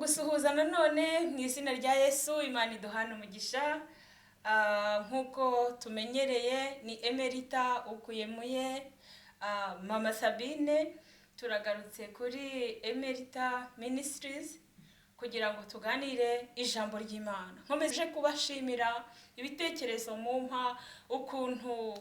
kugusuhuza nanone mu izina rya Yesu. Imana iduhana umugisha. Nkuko tumenyereye ni Emerita ukuyemuye Mama Sabine. Turagarutse kuri Emerita Ministries kugira ngo tuganire ijambo ry'Imana. Nkomeje kubashimira ibitekerezo mumpa, ukuntu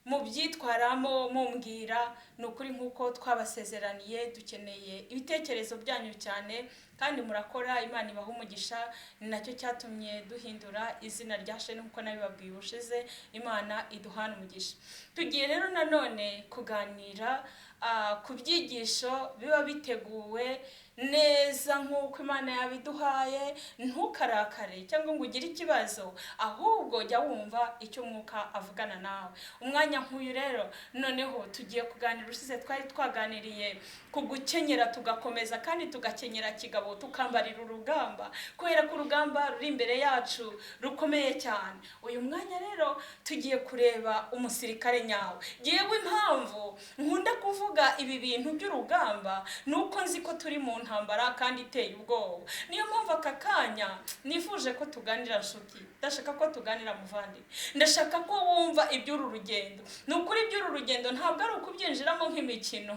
mubyitwaramo mumbwira nukuri nkuko twabasezeraniye. Dukeneye ibitekerezo byanyu cyane kandi murakora. Imana ibaha umugisha. Ni nacyo cyatumye duhindura izina rya shene nkuko nabibabwiye ubushize. Imana iduhana umugisha. Tugiye rero nanone kuganira ku byigisho biba biteguwe neza nkuko Imana yabiduhaye. Ntukarakare cyangwa ngo ugire ikibazo, ahubwo jya wumva icyo Mwuka avugana nawe. Umwanya nk'uyu rero noneho tugiye kuganira. Usize twari twaganiriye ku gukenyera tugakomeza kandi tugakenyera kigabo, tukambarira urugamba, kubera ko urugamba ruri imbere yacu rukomeye cyane. Uyu mwanya rero tugiye kureba umusirikare nyawe. Yewe impamvu nkunda kuvuga ibi bintu by'urugamba nuko nzi ko turi mu ntambara kandi iteye ubwoba. Niyo mpamvu aka kanya nifuje ko tuganira nshuti. Ndashaka ko tuganira muvandi. Ndashaka ko wumva iby'uru rugendo. Nukuri iby'uru rugendo ntabwo ari ukubyinjiramo nk'imikino.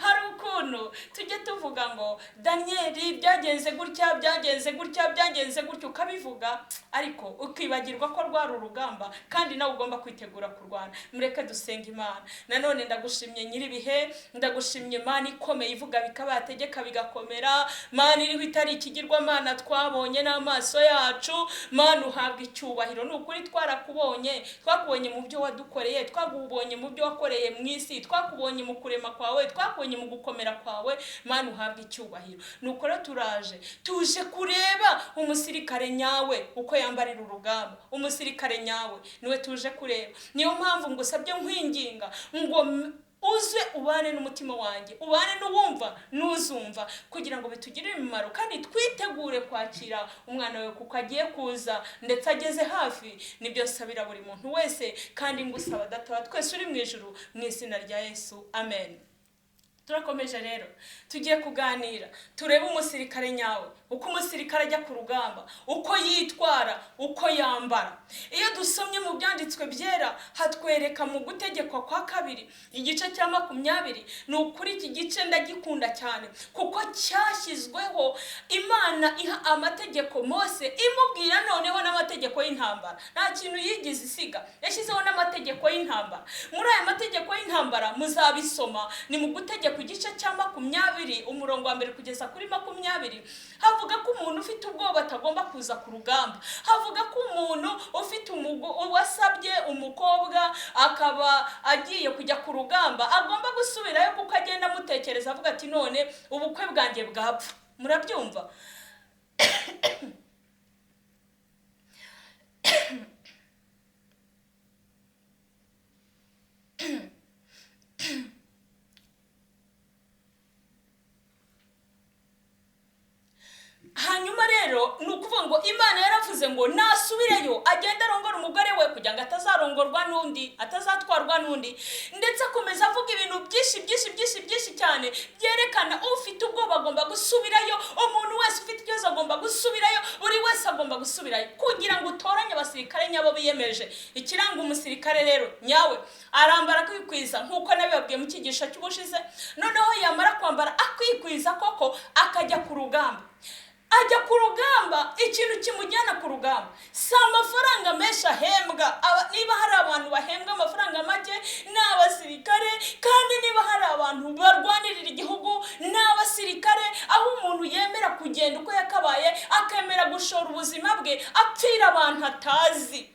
Hari ukuntu tujye tuvuga ngo Danieli byagenze gutya, byagenze gutya, byagenze gutya, ukabivuga ariko ukibagirwa ko rwari urugamba kandi nawe ugomba kwitegura kurwana. Mureke dusenga Imana. Nanone ndagushimye nyiribihe, ndagushimye Imana ikomeye ivuga bikabategeka bigakomera. Mana iriho itari ikigirwa Mana twabonye n'amaso yacu. Mana uhabwa icyubahiro. Nukuri twarakubonye, twakubonye mu byo wadukoreye, twagubonye mu byo wakoreye mu isi, twakubonye mu kurema kwawe, twakubonye mu gukomera kwawe. Mana uhabwa icyubahiro. Nuko rero tuje kureba umusirikare nyawe uko yambarira urugamba. Umusirikare nyawe niwe tuje kureba. Niyo mpamvu ngusabye nkwinginga ngo uze ubane n'umutima wanjye, ubane n'uwumva n'uzumva, kugira ngo bitugirire imimaro kandi twitegure kwakira umwana we kuko agiye kuza ndetse ageze hafi. Nibyo sabira buri muntu wese kandi ngusaba Data twese uri mu ijuru, mu izina rya Yesu, amen. Turakomeje rero tugiye kuganira turebe umusirikare nyawe, uko umusirikare ajya ku rugamba, uko yitwara, uko yambara. Iyo dusomye mu byanditswe byera hatwereka mu gutegekwa kwa 2 igice cya 20. Ni ukuri iki gice ndagikunda cyane kuko cyashyizweho. Imana iha amategeko Mose imubwira noneho n'amategeko y'intambara. Nta kintu yigize isiga, yashyizeho n'amategeko y'intambara. Muri aya mategeko y'intambara muzabisoma ni mu gutegeka ku gice cya 20 umurongo wa 1 kugeza kuri 20. Havuga ko umuntu ufite ubwoba atagomba kuza ku rugamba. Havuga ko umuntu ufite wasabye umukobwa akaba agiye kujya ku rugamba agomba gusubirayo kuko agenda amutekereza avuga ati none ubukwe bwanjye bwapfa. Murabyumva? Hanyuma rero nukuvuga ngo Imana yaravuze ngo nasubireyo agenda arongora umugore we kugira ngo atazarongorwa n'undi, atazatwarwa n'undi. Ndetse akomeza avuga ibintu byinshi cyane byerekana ufite ubwoba agomba gusubirayo, umuntu wese ufite ikibazo agomba gusubirayo, buri wese agomba gusubirayo kugira ngo utoranye abasirikare nyabo biyemeje. Ikiranga umusirikare rero nyawe arambara kwikwiza nkuko nabibabwiye mu cyigisho cy'ubushize. Noneho yamara kwambara akwikwiza koko akajya ku rugamba. Ajya ku rugamba, ikintu kimujyana ku rugamba si amafaranga menshi ahembwa. Niba hari abantu bahembwa amafaranga make ni abasirikare, kandi niba hari abantu barwanirira igihugu ni abasirikare. Aho umuntu yemera kugenda uko yakabaye, akemera gushora ubuzima bwe apfira abantu atazi,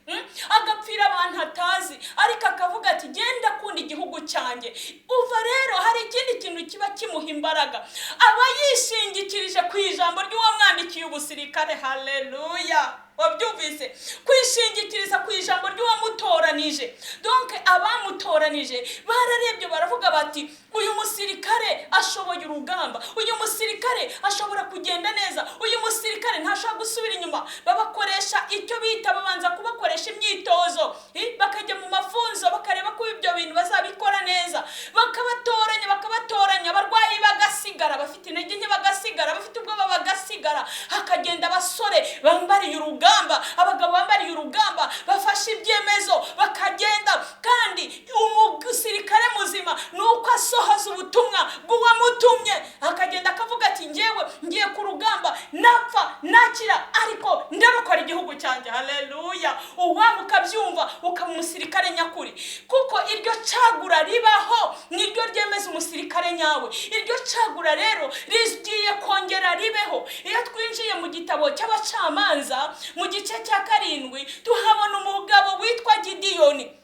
agapfira abantu atazi, ariko akavuga ati genda akunda igihugu cyanjye. Uva rero hari ikindi kintu kiba kimuha imbaraga, aba yishingikirije ku ijambo ry'uwamwandikiye ubusirikare. Haleluya! Wabyumvise? Kwishingikiriza ku ijambo ry'uwamutoranije. Donc abamutoranije bararebye baravuga bati uyu musirikare ashoboye urugamba, uyu musirikare ashobora kugenda neza, uyu musirikare ntashobora gusubira inyuma. Babakoresha icyo bita, babanza kubakoresha imyitozo, bakajya mu mafunzo bakareba ko ibyo bintu bazabikora neza, bakabatoranya abarwayi bagasigara, bafite intege nke bagasigara, bafite ubwoba bagasigara. yanjye, haleluya. uwaba ukabyumva ukaba umusirikare nyakuri, kuko iryo cagura ribaho niryo ryemeza umusirikare nyawe. iryo cagura rero rigiye kongera ribeho. iyo twinjiye mu gitabo cy'abacamanza mu gice cya 7 tuhabona umugabo witwa Gideyoni.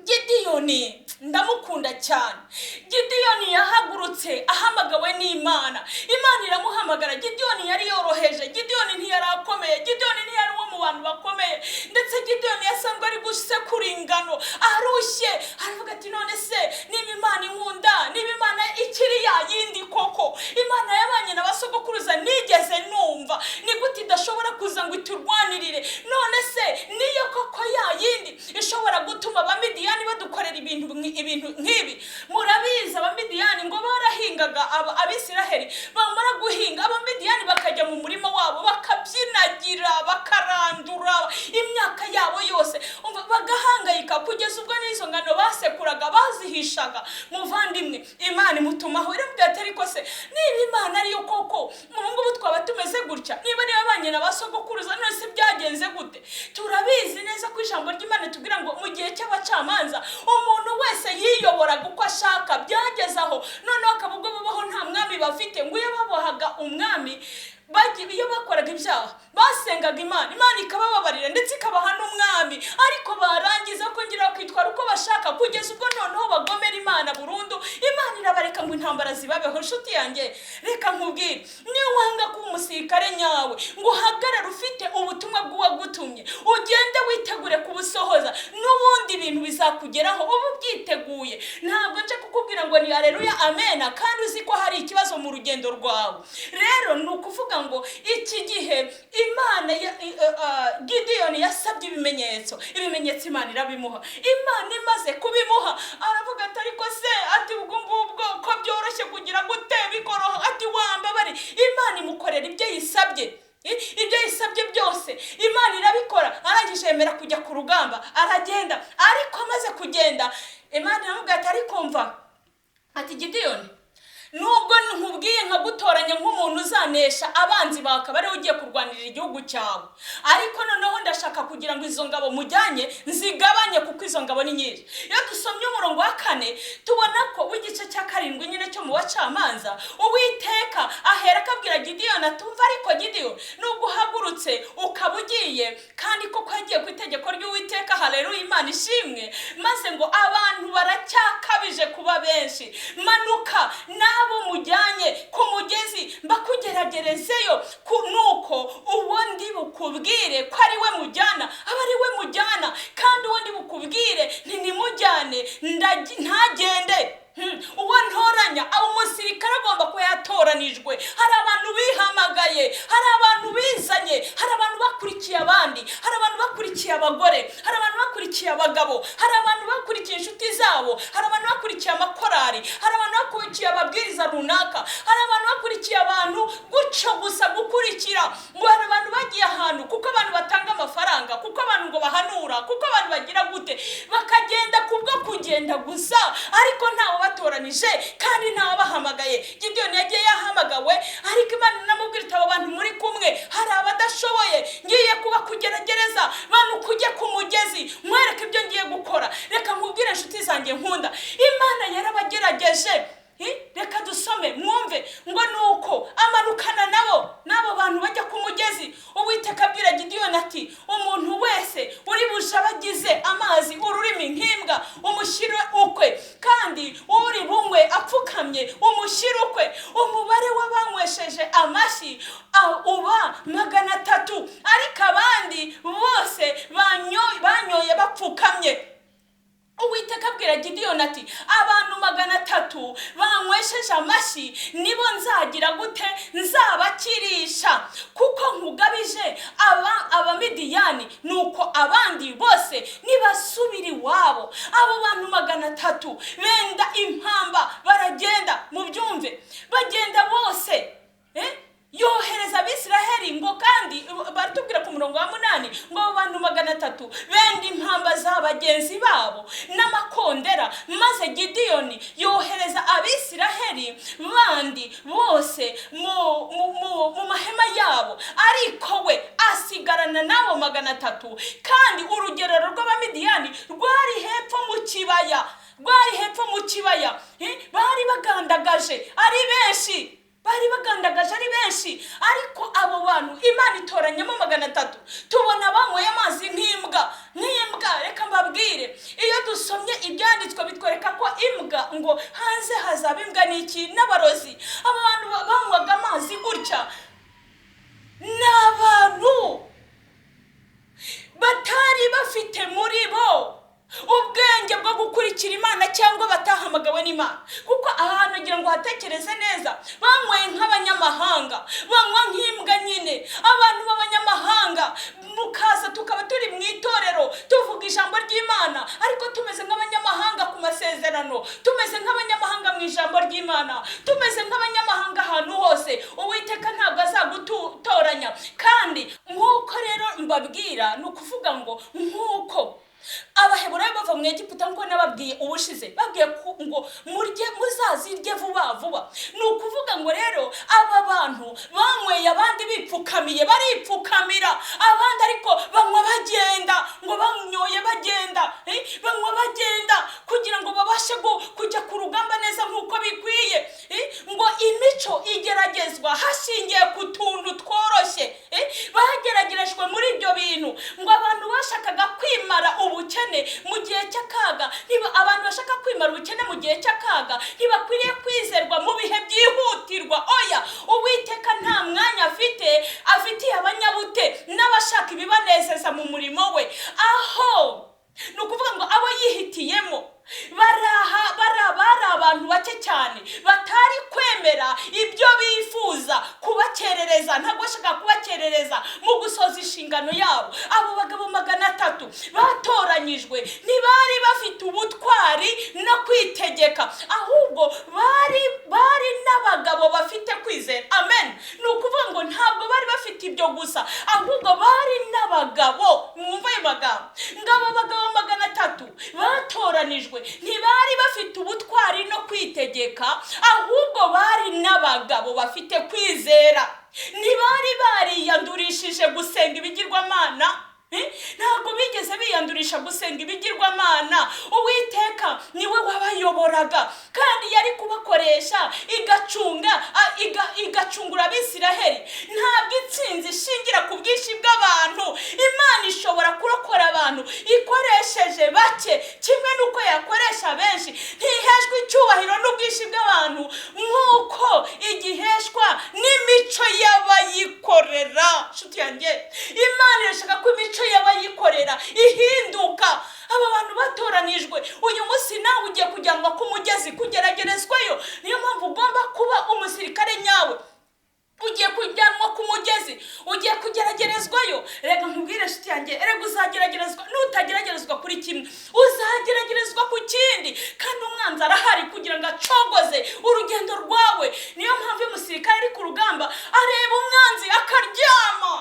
Gideyoni ndamukunda cyane. Gideyoni yahagurutse ahamagawe n'Imana. Imana iramuhamagara. Gideyoni yari yoroheje, Gideyoni ntiyari akomeye, Gideyoni ntiyari uwo mu bantu bakomeye, ndetse Gideyoni yasanzwe ari gusekura ingano arushye. Aravuga ati none se niba Imana inkunda, niba Imana ikiri ya yindi koko, Imana yabanye n'abasogokuruza nigeze numva, ni gute idashobora kuza ngo iturwanirire? None se niyo koko ya yindi ishobora gutuma Abamidiyani badukorera ibintu nk'ibi? Murabizi Abamidiyani ngo barahingaga Abisiraheli, bamara guhinga Abamidiyani bakajya mu murima wabo bakabyinagira, bakarandura imyaka yabo yose, bagahangayika kugeza ubwo n'izo ngano basekuraga bazihishaga. Muvandimwe, Imana imutumaho irambwira ati ariko se niba Imana ariyo koko mu ngubu twaba tumeze gutya, niba abanye n'abasogokuruza none se byagenze gute? Turabizi neza ko ijambo ry'Imana tubwira ngo mu gihe cy'abacamanza umuntu wese yiyoboraga uko ashaka. Byagezaho noneho akaba ubwo babaho nta mwami bafite, ngo iyo babohaga umwami iyo bakoraga ibyaha basengaga Imana, Imana ikabababarira ndetse ikabaha n'umwami, ariko barangiza kongera kwitwara uko bashaka kugeza ubwo noneho bagomera Imana burundu. Imana irabareka ngo intambara zibabeho. Nshuti yanjye, reka nkubwire, niwanga kuba umusirikare nyawe ngo uhagarare ufite ubutumwa bw'uwagutumye, ugende witegure kubusohoza, n'ubundi ibintu bizakugeraho ubu byiteguye. Ntabwo nje kukubwira ngo ni haleluya amena kandi uzi ko hari ikibazo mu rugendo rwawe. Rero ni ukuvuga ngo iki gihe Imana Gideyoni yasabye ibimenyetso Imana irabimuha. Imana imaze kubimuha aravuga ati ariko se ati ubwo ngubwo ko byoroshye kugira gute bikoroha? Ati wambabari. Imana imukorera ibyo yisabye, ibyo yisabye byose Imana irabikora. Arangije yemera kujya ku rugamba, aragenda. Ariko amaze kugenda Imana iravuga ati ariko mva, ati Gideyoni, nubwo nkubwiye nkagutoranya nk'umuntu uzanesha abanzi bawe akaba ariwe ugiye kurwanirira igihugu cyawe, ariko noneho ndashaka kugira ngo izo ngabo mujyanye nzigabanye, kuko izo ngabo ni nyinshi. Iyo dusomye umurongo wa 4 tubona ko w'igice cya 7 nyine cyo mu bacamanza, Uwiteka ahera akabwira Gideyoni atumva ariko Gideyoni, nubwo uhagurutse ukaba ugiye kandi koko yagiye ku itegeko ry'Uwiteka, haleluya, Imana ishimwe, maze ngo abantu baracyakabije kuba benshi, manuka abo mujyanye ku mugezi mbakugeragerezeyo, nuko uwo ndi bukubwire ko ari we mujyana aba ari we mujyana, kandi uwo ndi bukubwire ntimujyane ntagende. Uwo ntoranya umusirikare agomba kuba yatoranijwe. Hari abantu bihamagaye, hari abantu bizanye, hari abantu bakurikiye abandi, hari abantu bakurikiye abagore, hari abantu bakurikiye abagabo, hari abantu bakurikiye inshuti zabo, hari abantu bakurikiye amakorari, hari abantu bakurikiye ababwiriza runaka, hari abantu bakurikiye abantu guco gusa gukurikira. Ngo hari abantu bagiye ahantu kuko abantu batanga amafaranga, kuko abantu ngo bahanura, kuko abantu bagira gute, bakagenda kubwo kugenda gusa, ariko ntawe batoranije kandi ntawe bahamagaye. Gideyoni yagiye yahamagawe, ariko Imana namubwira ati abo bantu muri kumwe hari abadashoboye, ngiye kuba kugeragereza bantu kujye ku mugezi mwereke ibyo ngiye gukora. Reka nkubwire inshuti zanjye nkunda, Imana yarabagerageje. Reka dusome mwumve ngo nuko amanukana nabo bantu bajya ku mugezi. Uwiteka abwira Gideyoni ati umuntu wese uri bujabagize amazi ururimi nk'imbwa umushyire ukwe, kandi uri bunywe apfukamye umushyire ukwe. Umubare w'abanywesheje amashyi uba 300, ariko abandi bose banyoye bapfukamye. Uwiteka abwira Gideyoni ati abantu 300 banywesheje amashyi nibo nzagira gute, nzabakirisha, kuko nkugabije Abamidiyani, nuko abandi bose nibasubira iwabo. Abo bantu 300 benda impamba baragenda, mubyumve, bagenda bose. Yohereza Abisiraheli ngo, kandi baratubwira ku murongo wa 8 ngo abantu 300 benda impamba z'abagenzi babo n'amakondera, maze Gideyoni yohereza Abisiraheli bandi bose mu mahema yabo, ariko we asigara basigarana n'abo 300, kandi urugerero rw'Abamidiyani rwari hepfo mu kibaya, bari bagandagaje ari benshi, ariko abo bantu Imana itoranyamo 300. tubona banyweye amazi nk'imbwa. Reka mbabwire, iyo dusomye ibyanditswe bitwereka ko imbwa, ngo hanze hazaba imbwa n'iki n'abarozi. abo bantu banywaga amazi gutya n'abantu batari bafite muri bo ubwenge bwo gukurikira Imana, cyangwa batahamagawe n'Imana. kuko ahantu ngira ngo hatekereze neza, banyweye nk'abanyamahanga, banywa nk'imbwa nyine, abantu b'abanyamahanga. mukaza tukaba turi mu itorero tuvuga ijambo ry'Imana, ariko tumeze nk'abanyamahanga ku masezerano, tumeze nk'abanyamahanga mu ijambo ry'Imana, tumeze nk'abanyamahanga ahantu hose. Uwiteka ntabwo azagutoranya. kandi nk'uko rero mbabwira, ni ukuvuga ngo nk'uko Abaheburayo bava mu Egiputa, ngo nababwiye ubushize, babwiye ngo muzazirye vuba. ni ukuvuga ngo rero aba bantu banyweye, abandi baripfukamira, abandi ariko banywa bagenda, ngo banyoye bagenda, banywa bagenda kugira ngo babashe kujya ku rugamba neza nk'uko bikwiye. ngo imico igeragezwa hashingiye ku tuntu tworoshye. bageragerejwe muri ibyo bintu, ngo abantu bashakaga kwimara ubukene mu gihe cy'akaga. abantu bashaka kwimara ubukene mu gihe cy'akaga ntibakwiriye kwizerwa mu bihe byihutirwa. oya, Uwiteka nta mwanya afitiye abanyabute n'abashaka ibibanezeza mu murimo we. aho ni ukuvuga ngo abo yihitiyemo bari abantu bake cyane, batari kwemera ibyo bifuza kubakerereza, ntabwo bashaka kubakerereza mu gusoza inshingano yabo. abo bagabo 300 batoranyijwe ntibari bafite ubutwari no kwitegeka, ahubwo bari n'abagabo bafite kwizera. amen. ni ukuvuga ngo ntabwo bari bafite ibyo gusa, ahubwo bari n'abagabo. mwumva ayo magambo, ngabo bagabo 300 batoranijwe ntibari bafite ubutwari no kwitegeka, ahubwo bari n'abagabo bafite kwizera. ntibari bariyandurishije gusenga ibigirwamana, ntabwo bigeze biyandurisha gusenga ibigirwamana. Uwiteka niwe wabayoboraga, kandi yari kubakoresha igacungura Abisiraheli. ntabwo intsinzi ishingira ku bwinshi bw'abantu. Imana ishobora kurokora abantu ikoresheje bake, kimwe n'uko yakoresha benshi. ntiheshwa icyubahiro n'ubwinshi bw'abantu nk'uko igiheshwa n'imico y'abayikorera. nshuti yanjye, Imana irashaka ko imico y'abayikorera ihinduka. aba bantu batoranijwe, uyu munsi nawe ugiye kujyanwa ku mugezi kugeragerezwayo. niyo mpamvu ugomba kuba umusirikare nyawe. ugiye kujyanwa ku mugezi, ugiye kugeragerezwayo. reka nkubwire nshuti yanjye, erega uzageragerezwa. nutageragerezwa kuri kimwe, uzageragerezwa ku kindi, kandi umwanzi arahari kugira ngo acogoze urugendo rwawe. niyo mpamvu umusirikare ari ku rugamba areba umwanzi akaryama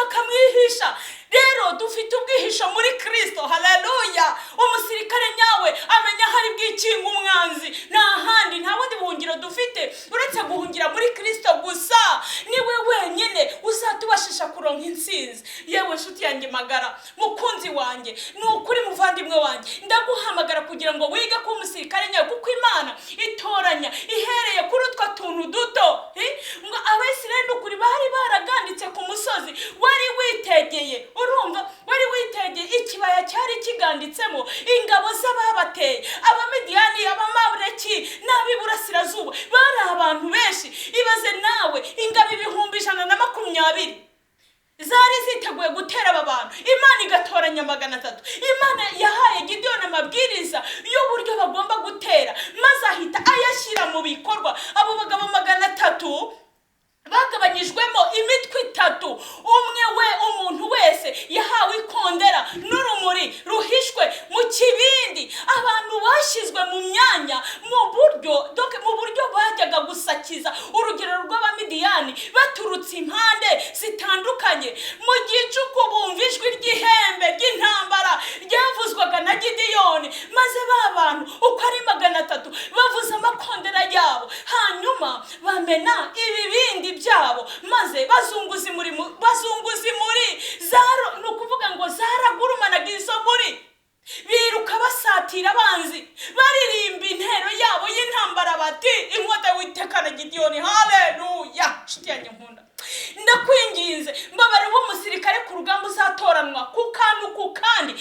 akamwihisha. rero dufite ubwihisho muri Kristo. haleluya. umusirikare nyawe amenya hari bw'ikinga umwanzi, nta handi, nta bundi buhungiro dufite uretse guhungira muri Kristo gusa. niwe wenyine uzatubashisha kuronka intsinzi. yewe nshuti yanjye magara, mukunzi wanjye, ni ukuri muvandimwe wanjye, ndaguhamagara kugira ngo wige kuba umusirikare nyawe, kuko Imana itoranya ihereye kuri utwo tuntu duto. ngo Abisirayeli ukuri bari baraganditse ku musozi wari witegeye, urumva, wari witegeye ikibaya cyari kiganditsemo ingabo z'ababateye, Abamidiyani, Abamabuleki n'Ab'iburasirazuba. bari abantu benshi. ibaze nawe, ingabo 120 zari ziteguye gutera aba bantu. Imana igatoranya 300. Imana yahaye Gideyoni amabwiriza y'uburyo bagomba gutera, maze ahita ayashyira mu bikorwa. abo bagabo 300 bagabanyijwemo imitwe 3. umuntu wese yahawe ikondera n'urumuri ruhishwe mu kibindi. abantu bashyizwe mu myanya mu buryo bajyaga gusakiza urugero rw'Abamidiyani Midiyani baturutse impande zitandukanye. Mu gicuku bumva ijwi ry'ihembe ry'intambara ryavuzwaga na Gideyoni, maze ba bantu uko ari 300 bavuza amakondera yabo, hanyuma bamena ibibindi byabo, maze bazunguza muri ni ukuvuga ngo zaragurumanaga izo muri, biruka basatira abanzi baririmba intero yabo y'intambara bati inkota y'Uwiteka na Gideyoni. Haleluya! Nshuti yanjye nkunda, ndakwinginze mbabare w'umusirikare ku rugamba uzatoranwa ku kantu ku kandi.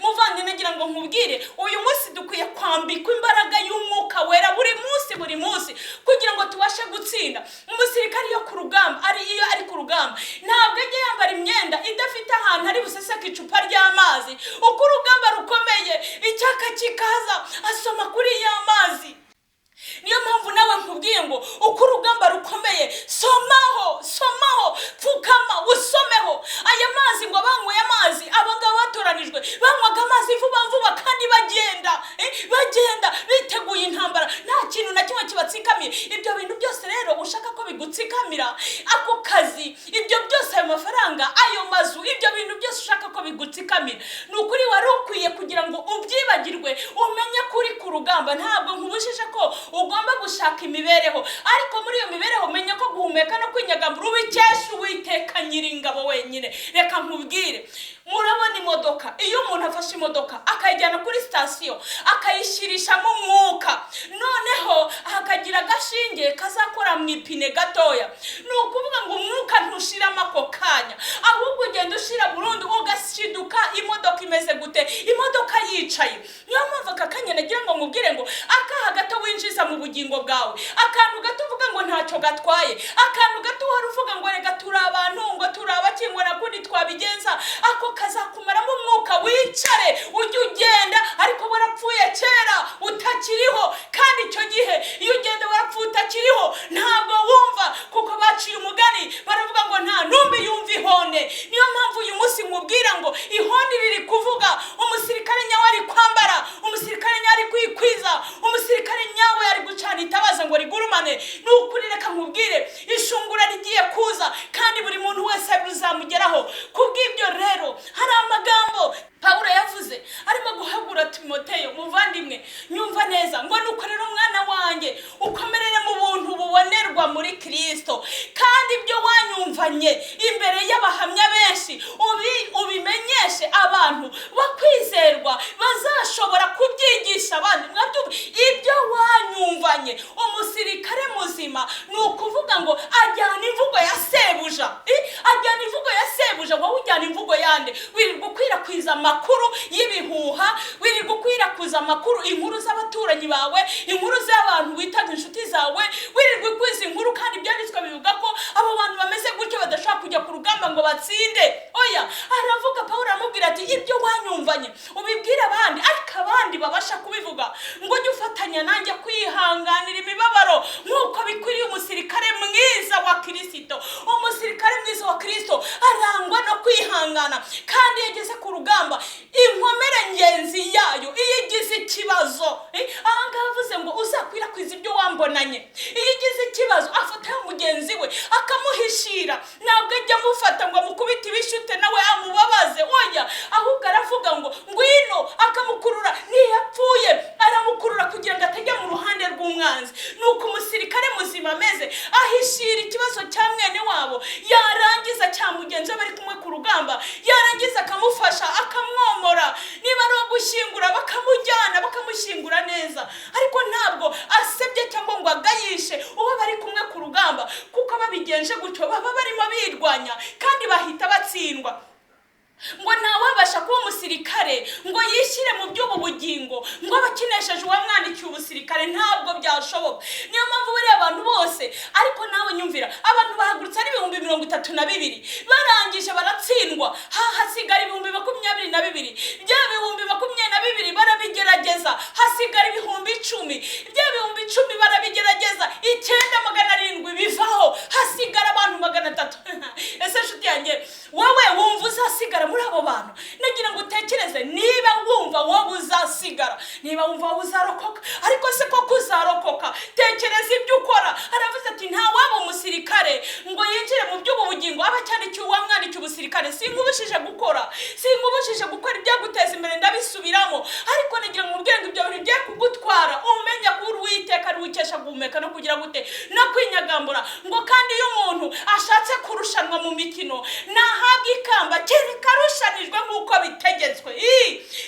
Muvandimwe ngira ngo nkubwire, uyu munsi dukwiye kwambikwa imbaraga y'umwuka wera buri munsi kugira ngo tubashe gutsinda. Umusirikare iyo ari ku rugamba ntabwo ajya yambara imyenda idafite ahantu ari buseseke icupa ry'amazi. Uko urugamba rukomeye icyaka kikaza asoma kuri ya mazi. Niyo mpamvu nawe nkubwiye ngo uko urugamba rukomeye somaho, pfukama usomeho. Aya mazi ngo banyweye amazi, abangaba batoranijwe banywaga amazi vuba kandi bagenda biteguye intambara, nta kintu na kimwe kibatsikamiye. Ibyo bintu byose rero ushaka ko bigutsikamira, ako kazi, ibyo byose, ayo mafaranga, ayo mazu, ibyo bintu byose ushaka ko bigutsikamira, ni ukuri wari ukwiye kugira ngo ubyibagirwe, umenye kuri ku rugamba. Ntabwo nkubujije ko ugomba gushaka imibereho, ariko muri iyo mibereho menya ko guhumeka no kwinyagambura ubikesha Uwiteka Nyiringabo wenyine. Reka nkubwire, murabona imodoka, iyo umuntu afashe imodoka akayijyana kuri sitasiyo akayishirishamo umwuka, noneho hakagira agashinge kazakora mu ipine gatoya, ni ukuvuga ngo umwuka ntushiramo ako kanya, ahubwo ugenda ushira burundu, ugashiduka imodoka imeze gute? Imodoka yicaye. Niyo mpamvu aka kanya nagira ngo nkubwire ngo akaha gato winjiza mu bugingo bwawe, akantu gato uvuga ngo ntacyo gatwaye, akantu gato wari uvuga ngo rega turi abantu, ngo turi abakingwa na kundi twabigenza, ako kazakumaramo umwuka. Wicare ujye ugenda, ariko warapfuye kera utakiriho, kandi icyo gihe iyo ugenda warapfuye utakiriho ntabwo wumva, kuko baciye umugani baravuga ngo nta numbi yumva ihone. Niyo mpamvu uyu munsi nkubwira ngo ihone riri kuvuga umusirikare nyawe ari kwambara, umusirikare nyawe ari kwikwiza, umusirikare nyawe ari gucana itabaza ngo rigurumane. Ni ukuri reka nkubwire, ishungura rigiye kuza kandi buri muntu wese bizamugeraho. Kubw'ibyo rero hari amagambo Pawulo yavuze arimo guhagura Timoteyo. Muvandimwe nyumva neza ngo nuko rero mwana wanjye ukomerere mu buntu bubonerwa muri Kristo, kandi ibyo wanyumvanye imbere y'abahamya benshi ubimenyeshe abantu bakwizerwa bazashobora kubyigisha abandi. Ibyo wanyumvanye, umusirikare muzima ni ukuvuga ngo ajyana imvugo ya sebuja, wowe ujyana imvugo yande? Wiri gukwirakwiza amakuru y'ibihuha, wiri gukwirakwiza amakuru, inkuru z'abaturanyi bawe, inkuru z'abantu witaga inshuti zawe, wiri gukwiza inkuru kandi byanditswe bivuga ko abo bantu bameze gutyo badashaka kujya ku rugamba ngo batsinde. Oya, aravuga Pawulo aramubwira ati ibyo wanyumvanye ubibwira abandi, ariko abandi babasha kubivuga, ngo ujye ufatanya nanjye kwihanganira imibabaro nk'uko bikwiriye umusirikare mwiza wa Kristo. Umusirikare mwiza wa Kristo arangwa no kwihangana, kandi yageze ku rugamba inkomere ngenzi yayo iyo igize ikibazo, ahangaha avuze ngo uzakwirakwiza ibyo wambonanye. Iyo igize ikibazo afata mugenzi we akamuhishira, ntabwo ajya amufata ngo amukubite ibishute nawe amubabaze. Oya, ahubwo aravuga ngo ngwino, akamukurura, ntiyapfuye aramukurura kugira ngo atajya mu ruhande rw'umwanzi. Nuko umusirikare muzima ameze, ahishira ikibazo cya mwene wabo, yarangiza cya mugenzi we bari kumwe ku rugamba, yarangiza akamufasha, akamwomora, niba ari gushyingura bakamujyana bakamushyingura neza, ariko ntabwo asebye cyangwa ngo agayishe uwo bari kumwe ku rugamba, kuko babigenje gutyo baba barimo birwanya kandi bahita batsindwa. Ngo ntawabasha kuba umusirikare ngo yishyire mu by'ubu bugingo, ngo abakinesheje uwamwandikiye ubusirikare, ntabwo byashoboka. Niyo mpamvu bariya abantu bose, ariko nawe nyumvira, abantu bahagurutse ari 32,000 barangije baratsindwa, hasigara 22,000. Bya 22,000 barabigerageza, hasigara 10,000. Bya 10,000 barabigerageza, 9,700 bivaho, hasigara abantu 300. Ese nshuti yanjye, wowe wumva uzasigara muri abo bantu? Nagira ngo utekereze, niba wumva wowe uzasigara, niba wumva wowe uzarokoka, ariko se koko uzarokoka? Tekereza ibyo ukora. Aravuze ati ntawe satani, sinkubujije gukora, sinkubujije gukora ibyaguteza imbere, ndabisubiramo, ariko nagira ngo ubwenge ibyo bintu bigiye kugutwara umenya ko Uwiteka ari wikesha guhumeka no kugira gute no kwinyagambura. Ngo kandi iyo umuntu ashatse kurushanwa mu mikino nahabwa ikamba kereka arushanijwe nk'uko bitegetswe.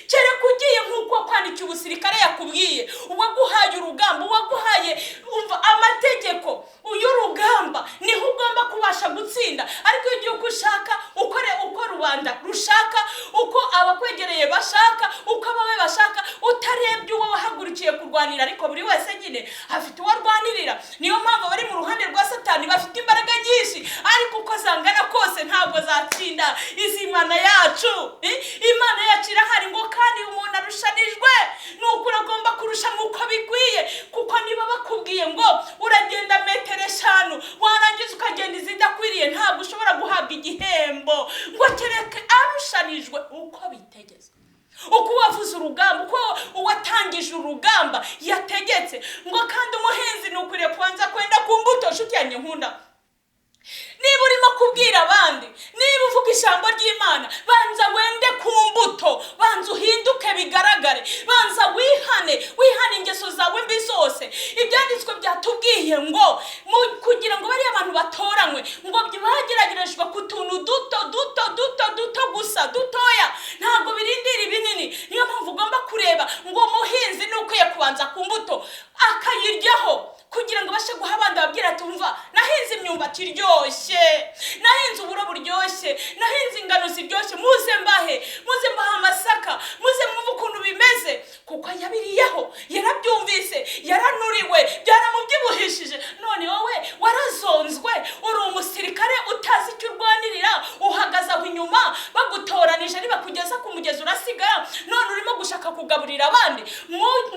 Kereka ugiye nk'uko kwandikiye ubusirikare yakubwiye, uwaguhaye urugamba, uwaguhaye umva amategeko y'urugamba, niho ugomba kubasha gutsinda. Ariko igihe uko ushaka ukore uko rubanda rushaka, uko abakwegereye bashaka, uko abawe bashaka, utarebye uwo wahagurukiye kurwanira. Ariko buri wese nyine afite uwo arwanirira. Niyo mpamvu bari mu ruhande rwa satani bafite imbaraga nyinshi, ariko uko zangana kose ntabwo zatsinda izi Imana yacu. Imana yacu irahari. Ngo kandi umuntu arushanijwe nuko uragomba kurushanwa uko bikwiye, kuko niba bakubwiye ngo uragenda metero 5 warangiza ukagenda izidakwiriye, ntabwo ushobora guhabwa igihembo. Ngo kereke arushanijwe uko bitegetswe, uko wavuze urugamba, uko uwatangije urugamba yategetse. Ngo kandi umuhinzi nukwiriye kubanza kwenda ku mbuto. Nshuti yanjye nkunda, niba urimo kubwira abandi, niba uvuga ijambo ry'Imana, banza wende ku mbuto, banza uhinduke bigaragare, banza wihane ingeso zawe mbi zose. Ibyanditswe byatubwiye ngo kugira ngo bari abantu batoranywe, ngo bageragerejwe ku tuntu duto gusa, dutoya, ntabwo birindira ibinini. Niyo mpamvu ugomba kureba ngo umuhinzi nukwiye kubanza ku mbuto akayiryaho, kugira ngo bashe guha abandi babwira ati umva, nahinze imyumbati iryoshye, nahinze uburo buryoshye, nahinze ingano ziryoshye, muze mbaha amasaka, muze mwumve ukuntu bimeze. Kuko yabiriyeho, yarabyumvise, yaranuriwe, byaramubyibuhishije. None wowe warazonzwe, uri umusirikare utazi icyo urwanirira, uhagaze aho inyuma bagutoranije, nibakugeza ku mugezi urasigara, none urimo gushaka kugaburira abandi.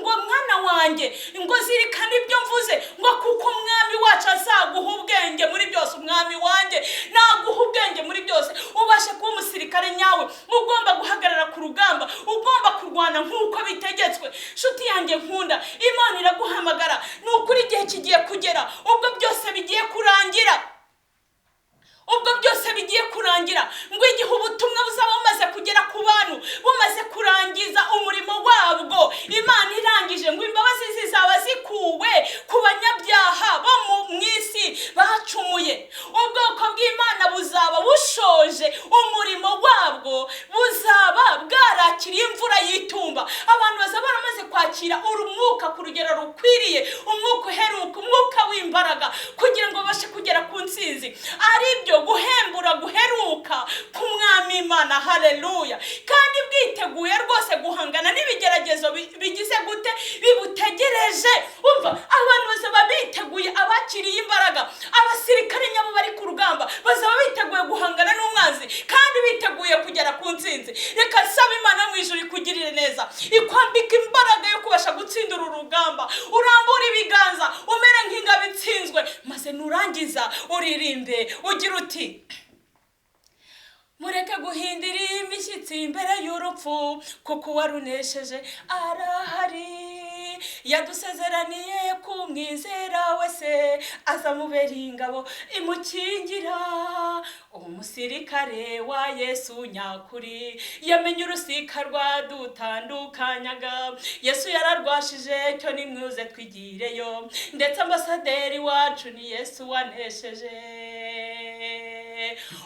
Ngo mwana wanjye, ngo zirikana ibyo mvuze, ngo kuko umwami wacu azaguha ubwenge muri byose. Umwami wanjye naguha ubwenge muri byose, ubashe kuba umusirikare nyawe, ugomba guhagarara ku rugamba, ugomba kurwana nk'uko bitegetswe. Nshuti yanjye nkunda, Imana iraguhamagara. Ni ukuri igihe kigiye kugera ubwo byose bigiye kurangira, ubwo byose bigiye kurangira. Ngo igihe ubutumwa buzaba bumaze kugera ku bantu, bumaze kurangiza umurimo wabwo, Imana irangije, ngo imbabazi zizaba zikuwe ku banyabyaha bo mu isi bacumuye. Ubwoko bw'Imana buzaba bushoje umurimo wabwo, buzaba bwarakiriye imvura y'itumba. Abantu bazaba baramaze kwakira umwuka ku rugero rukwiriye, umwuka uheruka, umwuka w'imbaraga, kugira ngo babashe kugera ku ntsinzi. Aribyo guhembura guheruka ku mwami Imana. Haleluya. Kandi bwiteguye rwose guhangana n'ibigeragezo bigize gute bibutegereje. Umva, abantu bazaba biteguye, abakiriye imbaraga, abasirikare nyabo bari ku rugamba bazaba biteguye guhangana n'umwanzi, kandi biteguye kugera ku ntsinzi. Reka saba Imana mu ijuru ikugirire neza, ikwambika imbaraga yo kubasha gutsindira urugamba. Urambura ibiganza umere nk'ingabo itsinzwe, maze nurangiza uririmbe ugira uti: mureke guhindira imishyitsi imbere y'urupfu, kuko warunesheje arahari. Yadusezeraniye kumwizera wese azamubera ingabo imukingira. Umusirikare wa Yesu nyakuri yamenye urusika rwadutandukanyaga. Yesu yararwashije, cyo nimwuze twigireyo, ndetse ambasaderi wacu ni Yesu wanesheje.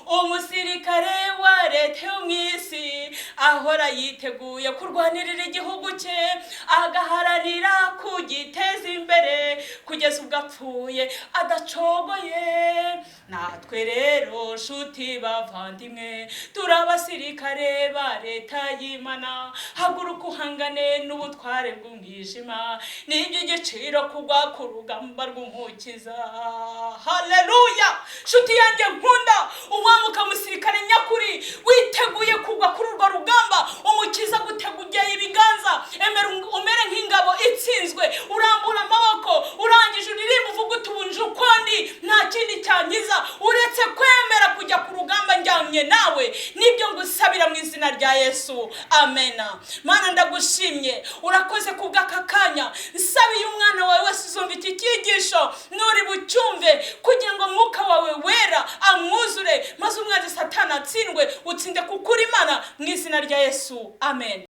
Umusirikare wa leta yo mu isi ahora yiteguye kurwanirira igihugu cye, agaharanira kugiteza imbere kugeza ubwo apfuye adacogoye. Natwe rero nshuti bavandimwe, turi abasirikare ba leta y'Imana. Haguruka uhangane n'ubutware bw'umwijima, n'iby'igiciro kugwa ku rugamba rw'umukiza. Haleluya. Nshuti yanjye nkunda, uwamuka musirikare nyakuri witeguye kugwa kuri urwo rugamba, umukiza gutegugeye ibiganza, umere nk'ingabo itsinzwe, urambura amaboko, urangije uririmba uvuga utubunje ukondi, nta kindi cyankiza uretse kwemera kujya ku rugamba njyanye nawe. Nibyo ngusabira mu izina rya Yesu, amena. Mana ndagushimye, urakoze kubw'aka kanya. Nsabiye umwana wawe wese uzumva iki cyigisho, nuri bucyumve, kugira ngo mwuka wawe wera amwuzure, maze umwanzi Satani satani atsindwe, utsinde kukuri Imana mu izina rya Yesu, amen.